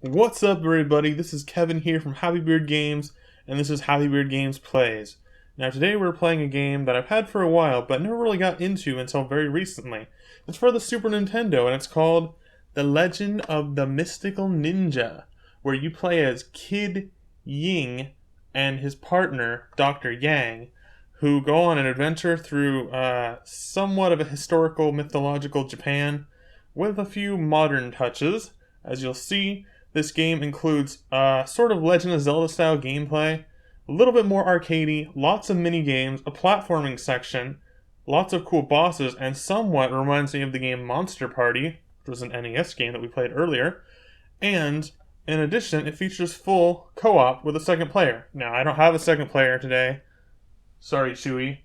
What's up, everybody? This is Kevin here from Happy Beard Games, and this is Happy Beard Games Plays. Now today we're playing a game that I've had for a while, but never really got into until very recently. It's for the Super Nintendo, and it's called The Legend of the Mystical Ninja, where you play as Kid Ying and his partner, Dr. Yang, who go on an adventure through somewhat of a historical, mythological Japan, with a few modern touches. As you'll see, this game includes sort of Legend of Zelda style gameplay, a little bit more arcadey, lots of mini games, a platforming section, lots of cool bosses, and somewhat reminds me of the game Monster Party, which was an NES game that we played earlier. And in addition, it features full co-op with a second player. Now, I don't have a second player today. Sorry, Chewy.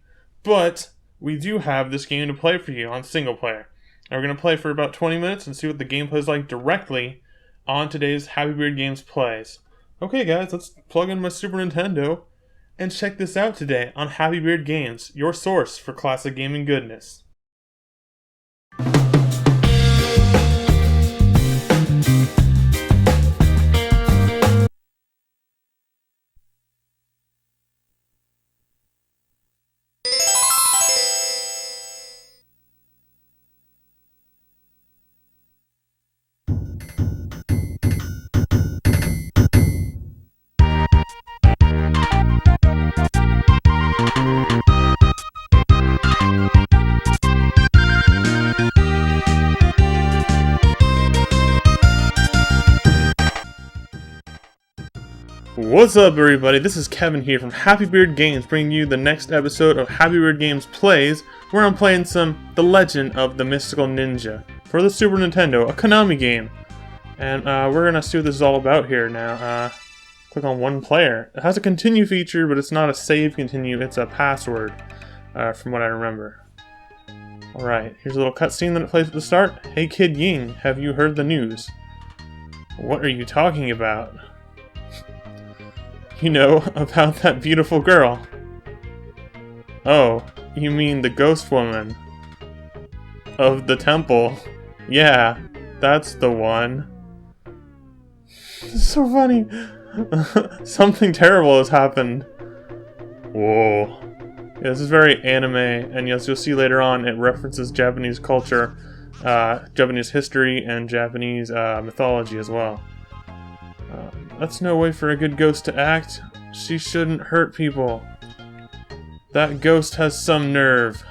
But we do have this game to play for you on single player. And we're going to play for about 20 minutes and see what the gameplay is like directly on today's Happy Beard Games Plays. Okay guys, let's plug in my Super Nintendo and check this out today on Happy Beard Games, your source for classic gaming goodness. What's up, everybody? This is Kevin here from Happy Beard Games, bringing you the next episode of Happy Beard Games Plays, where I'm playing some The Legend of the Mystical Ninja for the Super Nintendo, a Konami game. And we're gonna see what this is all about here now. Click on one player. It has a continue feature, but it's not a save continue, it's a password, from what I remember. Alright, here's a little cutscene that it plays at the start. Hey Kid Ying, have you heard the news? What are you talking about? You know, about that beautiful girl. Oh, you mean the ghost woman of the temple. Yeah, that's the one. This is so funny. Something terrible has happened. Whoa. Yeah, this is very anime, and as you'll see later on, it references Japanese culture, Japanese history, and Japanese mythology as well. That's no way for a good ghost to act. She shouldn't hurt people. That ghost has some nerve.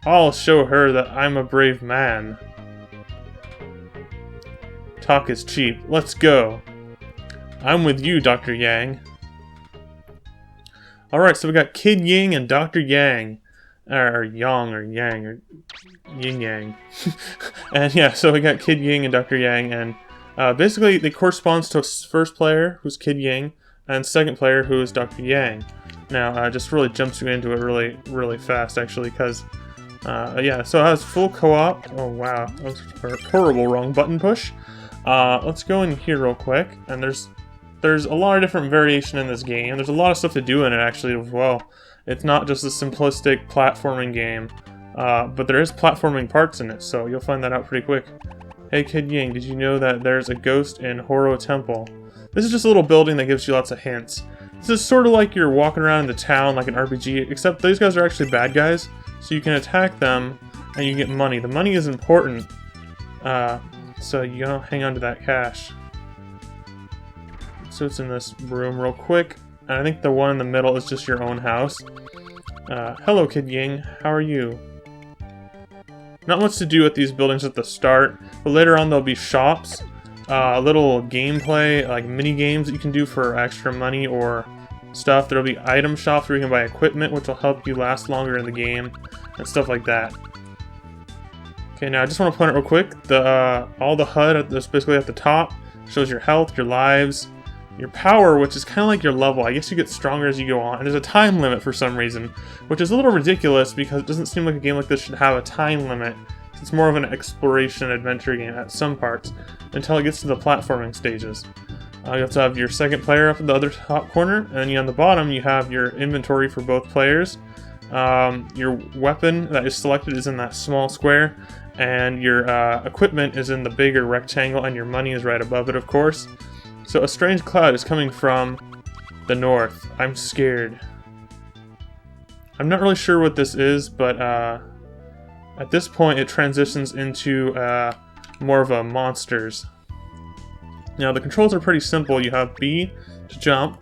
I'll show her that I'm a brave man. Talk is cheap. Let's go. I'm with you, Dr. Yang. Alright, so we got Kid Ying and Dr. Yang. Or Yang, or Yang, or Yin Yang. And yeah, so we got Kid Ying and Dr. Yang, and basically, it corresponds to first player, who's Kid Ying, and second player, who is Dr. Yang. Now, just really jumps you into it really fast, actually, because, yeah, so it has full co-op. Oh, wow, that was a horrible wrong button push. Let's go in here real quick, and there's a lot of different variation in this game. There's a lot of stuff to do in it, actually, as well. It's not just a simplistic platforming game, but there is platforming parts in it, so you'll find that out pretty quick. Hey Kid Ying, did you know that there's a ghost in Horo Temple? This is just a little building that gives you lots of hints. This is sort of like you're walking around in the town like an RPG, except these guys are actually bad guys, so you can attack them and you get money. The money is important, so you gotta hang on to that cash. So it's in this room real quick, and I think the one in the middle is just your own house. Hello Kid Ying, how are you? Not much to do at these buildings at the start, but later on there'll be shops, little gameplay, like mini games that you can do for extra money or stuff. There'll be item shops where you can buy equipment, which will help you last longer in the game, and stuff like that. Okay, now I just want to point out real quick, all the HUD that's basically at the top shows your health, your lives, your power, which is kind of like your level. I guess you get stronger as you go on, and there's a time limit for some reason, which is a little ridiculous because it doesn't seem like a game like this should have a time limit. It's more of an exploration adventure game at some parts, until it gets to the platforming stages. You also have your second player up in the other top corner, and then on the bottom you have your inventory for both players. Your weapon that is selected is in that small square, and your equipment is in the bigger rectangle, and your money is right above it, of course. So a strange cloud is coming from the north. I'm scared. I'm not really sure what this is, but at this point it transitions into more of a monsters. Now the controls are pretty simple. You have B to jump,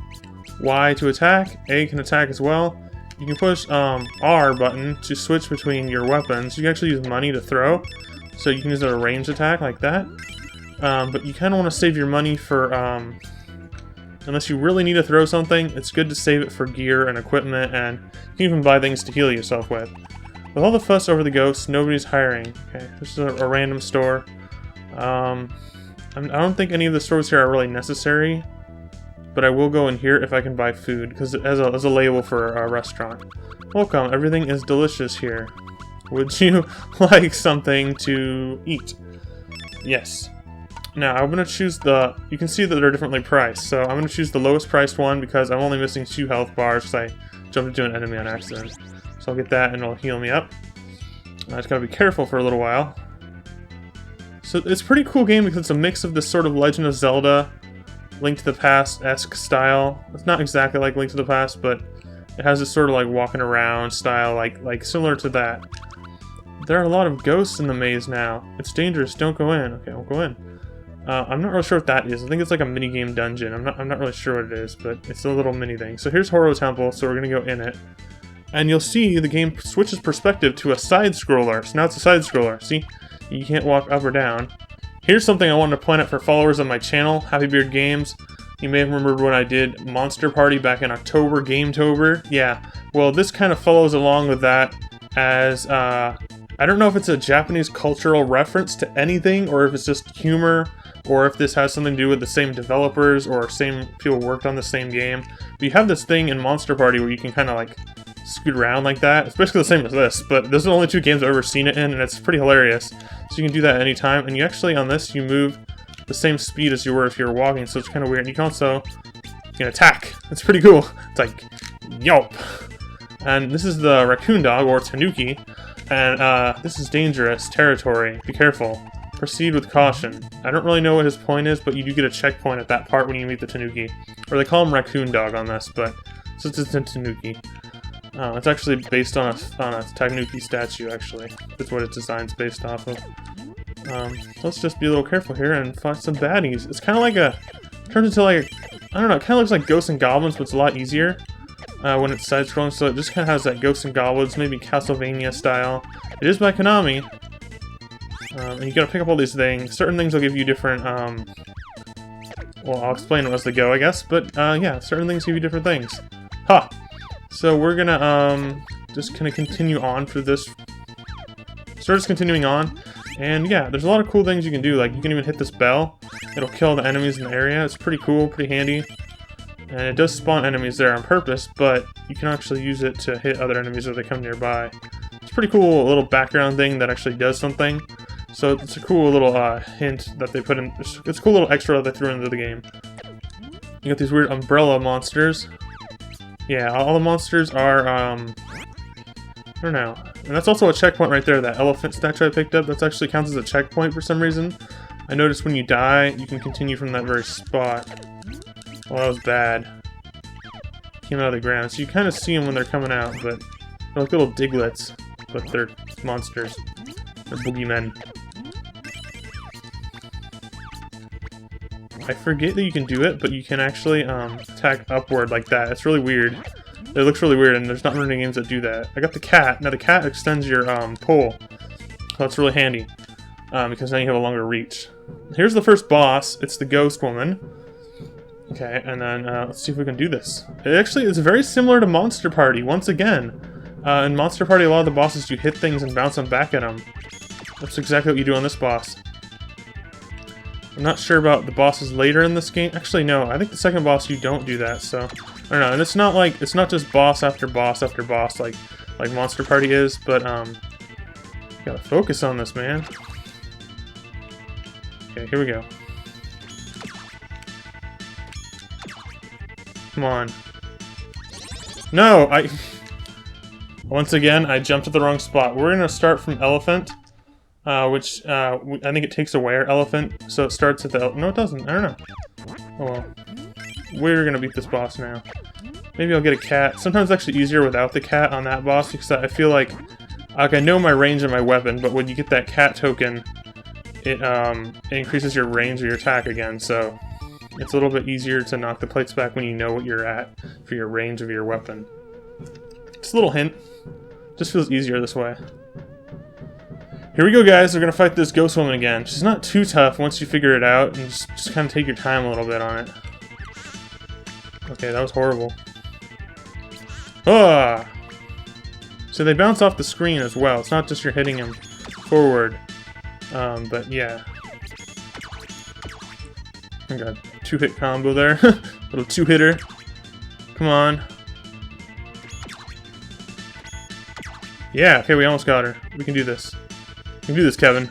Y to attack, A can attack as well. You can push R button to switch between your weapons. You can actually use money to throw, so you can use a ranged attack like that. But you kind of want to save your money for, unless you really need to throw something, it's good to save it for gear and equipment, and you can even buy things to heal yourself with. With all the fuss over the ghosts, nobody's hiring. Okay, this is a random store. I don't think any of the stores here are really necessary, but I will go in here if I can buy food, because it has a label for a restaurant. Welcome, everything is delicious here. Would you like something to eat? Yes. Now, I'm going to choose you can see that they're differently priced, so I'm going to choose the lowest priced one because I'm only missing 2 health bars because I jumped into an enemy on accident. So I'll get that and it'll heal me up. I just gotta be careful for a little while. So it's a pretty cool game because it's a mix of this sort of Legend of Zelda, Link to the Past-esque style. It's not exactly like Link to the Past, but it has this sort of like walking around style, like similar to that. There are a lot of ghosts in the maze now. It's dangerous, don't go in. Okay, I'll go in. I'm not really sure what that is. I think it's like a minigame dungeon. I'm not really sure what it is, but it's a little mini thing. So here's Horo Temple, so we're gonna go in it. And you'll see the game switches perspective to a side-scroller. So now it's a side-scroller. See? You can't walk up or down. Here's something I wanted to point out for followers on my channel, Happy Beard Games. You may have remembered when I did Monster Party back in October, Gametober. Yeah, well this kind of follows along with that as, I don't know if it's a Japanese cultural reference to anything, or if it's just humor, or if this has something to do with the same developers, or same people worked on the same game. But you have this thing in Monster Party where you can kind of like scoot around like that. It's basically the same as this, but those are the only 2 games I've ever seen it in, and it's pretty hilarious. So you can do that anytime, and you actually, on this, you move the same speed as you were if you were walking, so it's kind of weird. You can also, attack. It's pretty cool. It's like, yelp. And this is the raccoon dog, or tanuki, and this is dangerous territory. Be careful. Proceed with caution. I don't really know what his point is, but you do get a checkpoint at that part when you meet the tanuki. Or they call him raccoon dog on this, but since it's a tanuki. It's actually based on a tanuki statue, actually. That's what its design's based off of. Let's just be a little careful here and find some baddies. It's kind of like turns into like, I don't know, it kind of looks like Ghosts and Goblins, but it's a lot easier when it's side-scrolling, so it just kind of has that Ghosts and Goblins, maybe Castlevania style. It is by Konami, and you gotta pick up all these things. Certain things will give you different, well, I'll explain it as they go, I guess, but yeah, certain things give you different things. Ha! So we're gonna just kind of continue on for this. So we're just continuing on, and yeah, there's a lot of cool things you can do. Like you can even hit this bell; it'll kill the enemies in the area. It's pretty cool, pretty handy, and it does spawn enemies there on purpose. But you can actually use it to hit other enemies as they come nearby. It's a pretty cool little background thing that actually does something. So it's a cool little hint that they put in. It's a cool little extra that they threw into the game. You got these weird umbrella monsters. Yeah, all the monsters are, I don't know. And that's also a checkpoint right there, that elephant statue I picked up. That actually counts as a checkpoint for some reason. I noticed when you die, you can continue from that very spot. Well, that was bad. Came out of the ground. So you kind of see them when they're coming out, but they're like little diglets. But they're monsters. They're boogeymen. I forget that you can do it, but you can actually attack upward like that. It's really weird. It looks really weird, and there's not many games that do that. I got the cat. Now the cat extends your pole, so that's really handy because now you have a longer reach. Here's the first boss. It's the ghost woman. Okay, and then let's see if we can do this. It actually is very similar to Monster Party. Once again, in Monster Party, a lot of the bosses you hit things and bounce them back at them. That's exactly what you do on this boss. I'm not sure about the bosses later in this game. Actually, no. I think the second boss you don't do that. So I don't know. And it's not just boss after boss after boss like Monster Party is. But you gotta focus on this, man. Okay, here we go. Come on. No, once again I jumped at the wrong spot. We're gonna start from elephant. which I think it takes away our elephant, so it starts at the... No, it doesn't. I don't know. Oh well. We're gonna beat this boss now. Maybe I'll get a cat. Sometimes it's actually easier without the cat on that boss, because I feel like I know my range of my weapon, but when you get that cat token, it increases your range of your attack again, so it's a little bit easier to knock the plates back when you know what you're at for your range of your weapon. Just a little hint. Just feels easier this way. Here we go, guys. We're gonna fight this ghost woman again. She's not too tough once you figure it out, and just kind of take your time a little bit on it. Okay, that was horrible. Ah! So they bounce off the screen as well. It's not just you're hitting them forward. But yeah. I got a 2-hit combo there. Little 2-hitter. Come on. Yeah, okay, we almost got her. We can do this. We can do this, Kevin.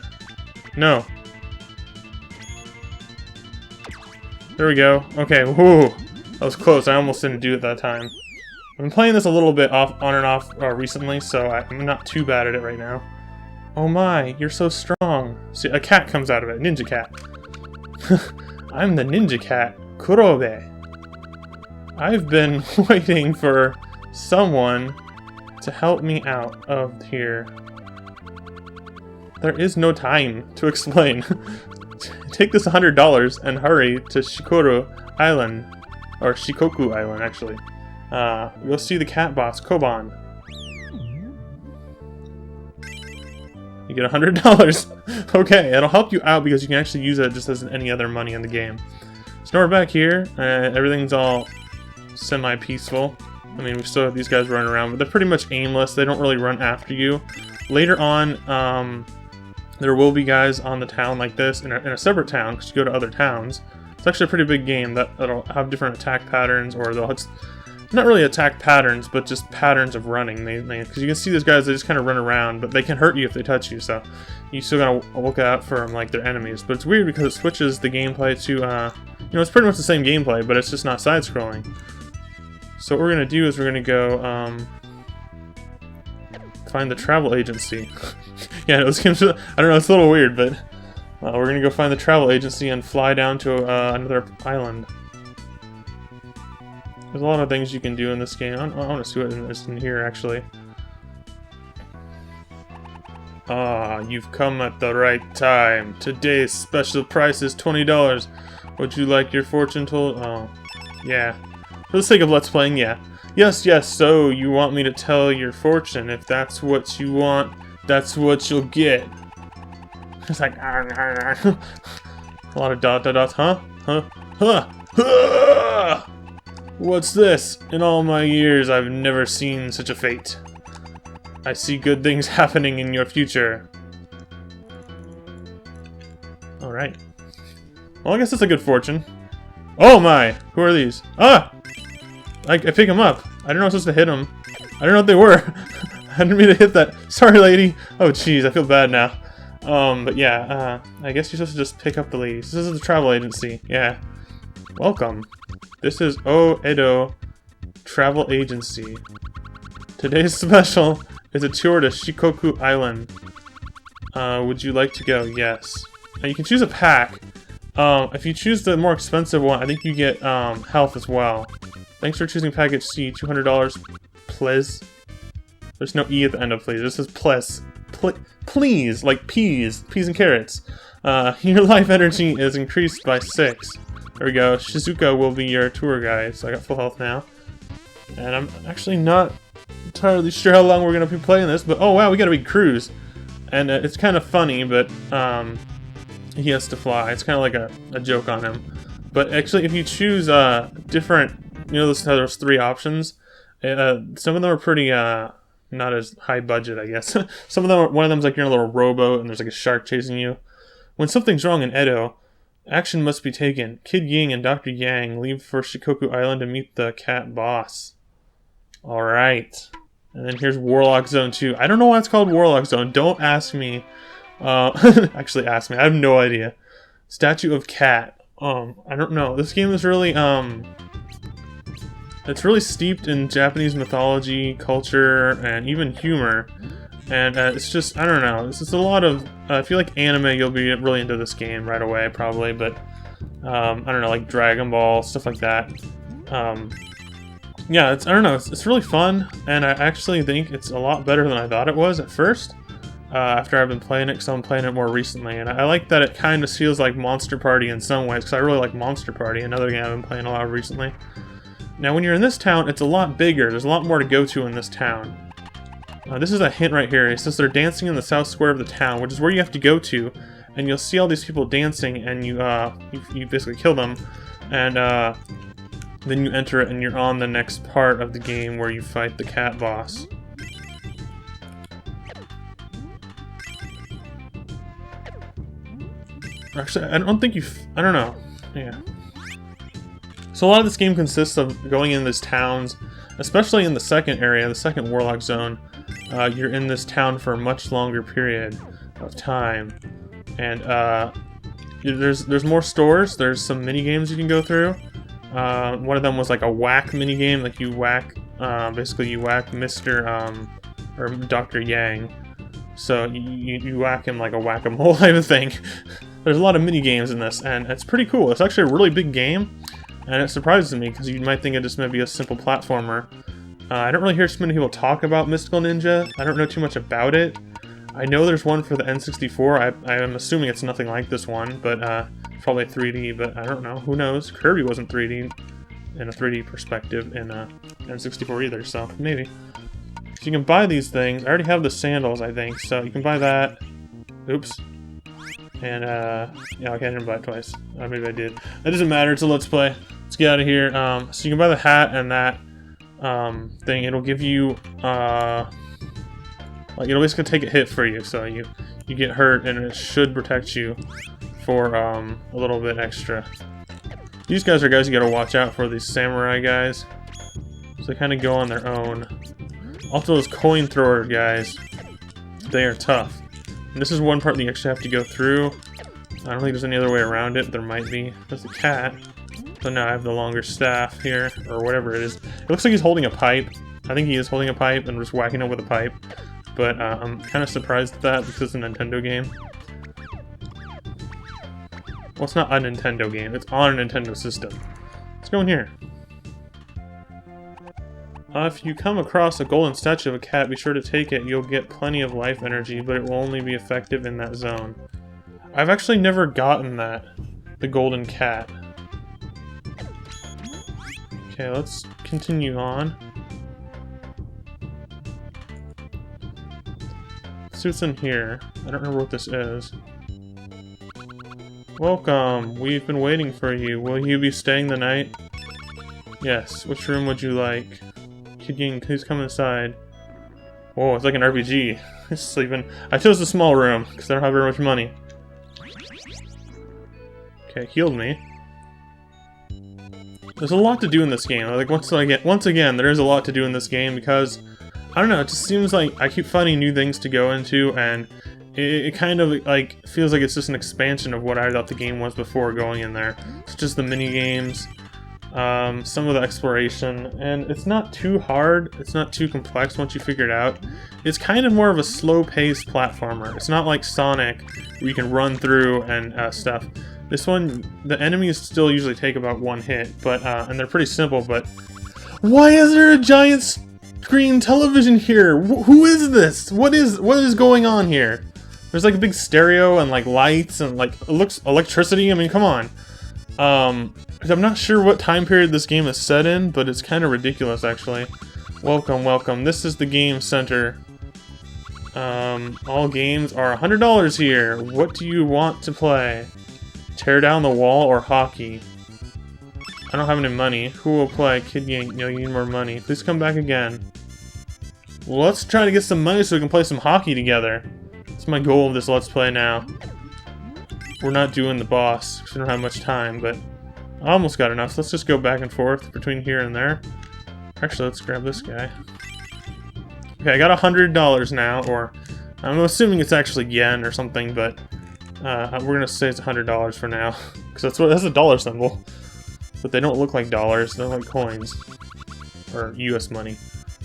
No. There we go. Okay, whoo. That was close. I almost didn't do it that time. I've been playing this a little bit on and off recently, so I'm not too bad at it right now. Oh my, you're so strong. See, a cat comes out of it. Ninja cat. I'm the ninja cat, Kurobe. I've been waiting for someone to help me out of here. There is no time to explain. Take this $100 and hurry to Shikoku Island. Or Shikoku Island, actually. Go see the cat boss, Koban. You get $100. Okay, it'll help you out because you can actually use it just as any other money in the game. So now we're back here. Everything's all semi-peaceful. I mean, we still have these guys running around, but they're pretty much aimless. They don't really run after you. Later on, there will be guys on the town like this in a separate town, because you go to other towns. It's actually a pretty big game that'll have different attack patterns, or they'll not really attack patterns, but just patterns of running. Because you can see these guys, they just kind of run around, but they can hurt you if they touch you, so you still gotta look out for them like they're enemies. But it's weird because it switches the gameplay to, you know, it's pretty much the same gameplay, but it's just not side-scrolling. So what we're gonna do is we're gonna go, find the travel agency. Yeah, I don't know, it's a little weird, but we're gonna go find the travel agency and fly down to another island. There's a lot of things you can do in this game. I want to do it in here, actually. Ah, you've come at the right time. Today's special price is $20. Would you like your fortune told? Oh, yeah. For the sake of Let's Playing, yeah. Yes, yes, so you want me to tell your fortune. If that's what you want, that's what you'll get. It's like, a lot of dots, huh? Huh? Huh? What's this? In all my years, I've never seen such a fate. I see good things happening in your future. Alright. Well, I guess that's a good fortune. Oh my! Who are these? Ah! I pick them up. I didn't know I was supposed to hit them. I didn't know what they were. I didn't mean to hit that. Sorry, lady. Oh, jeez, I feel bad now. But yeah, I guess you're supposed to just pick up the ladies. This is the travel agency. Yeah. Welcome. This is Edo Travel Agency. Today's special is a tour to Shikoku Island. Would you like to go? Yes. Now you can choose a pack. If you choose the more expensive one, I think you get health as well. Thanks for choosing package C. $200, please. There's no E at the end of please. This is please. Please, like peas and carrots. Your life energy is increased by 6. There we go. Shizuka will be your tour guide. So I got full health now. And I'm actually not entirely sure how long we're going to be playing this, but oh wow, we got a big cruise. And it's kind of funny, but he has to fly. It's kind of like a joke on him. But actually, if you choose different, you know, there's 3 options. Some of them are pretty not as high budget, I guess. Some of them, one of them's like you're in a little rowboat and there's like a shark chasing you. When something's wrong in Edo, action must be taken. Kid Ying and Dr. Yang leave for Shikoku Island to meet the cat boss. Alright. And then here's Warlock Zone 2. I don't know why it's called Warlock Zone. Don't ask me. Actually ask me. I have no idea. Statue of Cat. I don't know. This game is really, it's really steeped in Japanese mythology, culture, and even humor. And it's just, I don't know, it's just a lot of, if you like anime, you'll be really into this game right away, probably, but, I don't know, like Dragon Ball, stuff like that. Yeah, I don't know, it's really fun, and I actually think it's a lot better than I thought it was at first, after I've been playing it, because I'm playing it more recently, and I like that it kind of feels like Monster Party in some ways, because I really like Monster Party, another game I've been playing a lot recently. Now, when you're in this town, it's a lot bigger, there's a lot more to go to in this town. This is a hint right here. It says they're dancing in the south square of the town, which is where you have to go to, and you'll see all these people dancing, and you basically kill them, and then you enter it, and you're on the next part of the game where you fight the cat boss. Actually, I don't think I don't know. Yeah. So a lot of this game consists of going in these towns, especially in the second area, the second Warlock Zone. You're in this town for a much longer period of time, and there's more stores. There's some mini games you can go through. One of them was like a whack mini game, like you whack, basically you whack Mr. Or Dr. Yang. So you whack him like a whack-a-mole type of thing. There's a lot of mini games in this, and it's pretty cool. It's actually a really big game, and it surprises me because you might think it just might be a simple platformer. I don't really hear too many people talk about Mystical Ninja. I don't know too much about it. I know there's one for the N64. I am assuming it's nothing like this one, but probably 3D, but I don't know. Who knows? Kirby wasn't 3D in a 3D perspective in N64 either, so maybe. So you can buy these things. I already have the sandals, I think, so you can buy that. Oops. And, yeah, okay, I didn't buy it twice. Maybe I did. That doesn't matter, it's a Let's Play. Let's get out of here. So you can buy the hat and that thing. It'll give you, like, it'll basically take a hit for you, so you get hurt, and it should protect you for, a little bit extra. These guys are guys you gotta watch out for, these samurai guys. So they kind of go on their own. Also, those coin thrower guys, they are tough. And this is one part that you actually have to go through. I don't think there's any other way around it. There might be. There's a cat. So now I have the longer staff here, or whatever it is. It looks like he's holding a pipe. I think he is holding a pipe and just whacking it with a pipe. But I'm kind of surprised at that because it's a Nintendo game. Well, it's not a Nintendo game. It's on a Nintendo system. Let's go in here. If you come across a golden statue of a cat, be sure to take it. You'll get plenty of life energy, but it will only be effective in that zone. I've actually never gotten that. The golden cat. Okay, let's continue on. Let's see what's in here. I don't remember what this is. Welcome! We've been waiting for you. Will you be staying the night? Yes. Which room would you like? Kid, please come inside. Whoa, it's like an RPG. He's sleeping. I chose the small room because I don't have very much money. Okay, it healed me. There's a lot to do in this game. Like once again, there is a lot to do in this game because I don't know. It just seems like I keep finding new things to go into, and it kind of like feels like it's just an expansion of what I thought the game was before going in there. It's just the mini games. Some of the exploration, and it's not too hard, it's not too complex once you figure it out. It's kind of more of a slow-paced platformer. It's not like Sonic, where you can run through and stuff. This one, the enemies still usually take about one hit, but and they're pretty simple, but... Why is there a giant screen television here? Who is this? What is going on here? There's like a big stereo and like lights and like, it looks electricity, I mean, come on. I'm not sure what time period this game is set in, but it's kind of ridiculous, actually. Welcome, welcome. This is the game center. All games are $100 here. What do you want to play? Tear down the wall or hockey? I don't have any money. Who will play? Kid Yank, no, you need more money. Please come back again. Well, let's try to get some money so we can play some hockey together. That's my goal of this Let's Play now. We're not doing the boss, because we don't have much time, but I almost got enough, so let's just go back and forth between here and there. Actually, let's grab this guy. Okay, I got $100 now, or I'm assuming it's actually yen or something, but we're gonna say it's $100 for now, because that's a dollar symbol. But they don't look like dollars, they're like coins. Or US money.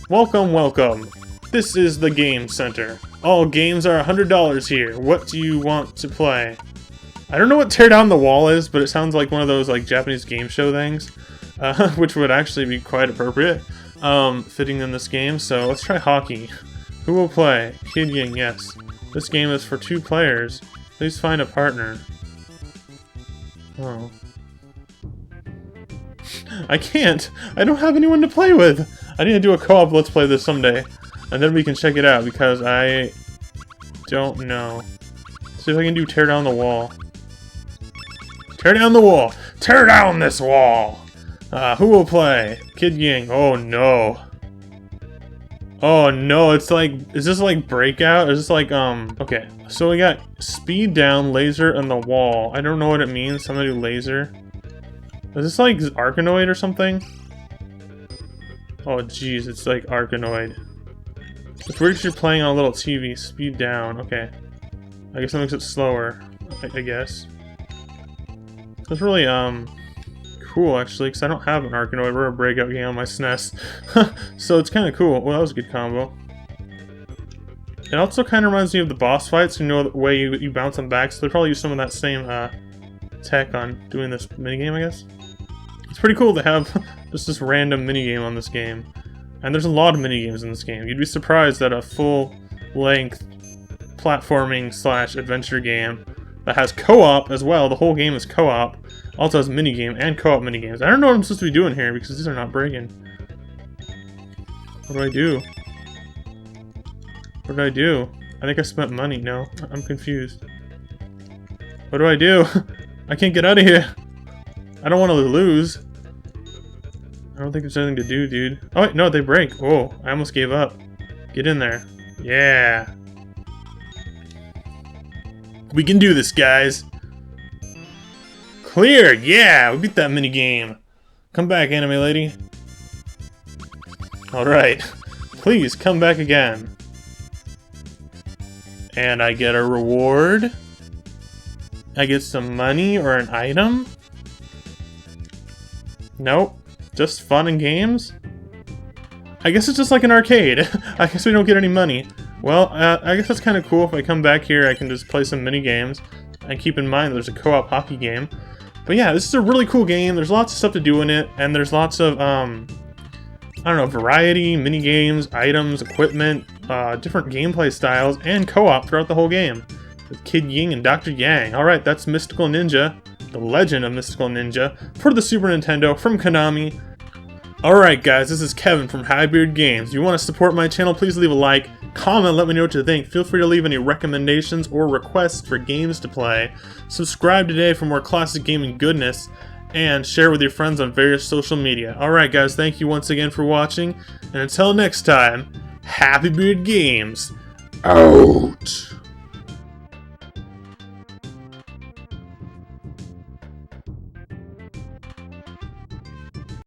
Welcome, welcome! This is the game center. All games are $100 here. What do you want to play? I don't know what tear down the wall is, but it sounds like one of those like Japanese game show things, which would actually be quite appropriate, fitting in this game. So let's try hockey. Who will play? Kid Ying, yes. This game is for 2 players. Please find a partner. Oh. I can't! I don't have anyone to play with! I need to do a co-op Let's Play this someday. And then we can check it out, because I don't know. See if I can do tear down the wall. Tear down the wall! Tear down this wall! Who will play? Kid Ying. Oh no. Oh no, it's like, is this like Breakout? Is this like, okay. So we got speed down, laser, and the wall. I don't know what it means, so I'm gonna do laser. Is this like Arkanoid or something? Oh jeez, it's like Arkanoid. It's weird 'cause you're playing on a little TV. Speed down, okay. I guess that makes it slower, I guess. That's really, cool actually, because I don't have an Arkanoid or a Breakout game on my SNES. So it's kind of cool. Well, that was a good combo. It also kind of reminds me of the boss fights, you know, the way you bounce them back, so they'll probably use some of that same, tech on doing this minigame, I guess. It's pretty cool to have just this random minigame on this game. And there's a lot of minigames in this game. You'd be surprised that a full-length platforming / adventure game that has co-op as well, the whole game is co-op, also has minigame and co-op minigames. I don't know what I'm supposed to be doing here because these are not breaking. What do I do? What did I do? I think I spent money. No, I'm confused. What do I do? I can't get out of here. I don't want to lose. I don't think there's anything to do, dude. Oh, wait, no, they break. Whoa, I almost gave up. Get in there. Yeah. We can do this, guys. Clear! Yeah! We beat that minigame. Come back, anime lady. Alright. Please, come back again. And I get a reward. I get some money or an item. Nope. Just fun and games? I guess it's just like an arcade. I guess we don't get any money. Well, I guess that's kind of cool. If I come back here, I can just play some mini games. And keep in mind there's a co-op hockey game. But yeah, this is a really cool game. There's lots of stuff to do in it. And there's lots of, I don't know, variety, mini games, items, equipment, different gameplay styles, and co-op throughout the whole game. With Kid Ying and Dr. Yang. Alright, that's Mystical Ninja. The Legend of Mystical Ninja for the Super Nintendo from Konami. Alright guys, this is Kevin from Highbeard Games. If you want to support my channel, please leave a like, comment, let me know what you think. Feel free to leave any recommendations or requests for games to play. Subscribe today for more classic gaming goodness, and share with your friends on various social media. Alright guys, thank you once again for watching, and until next time, Happy Beard Games, out!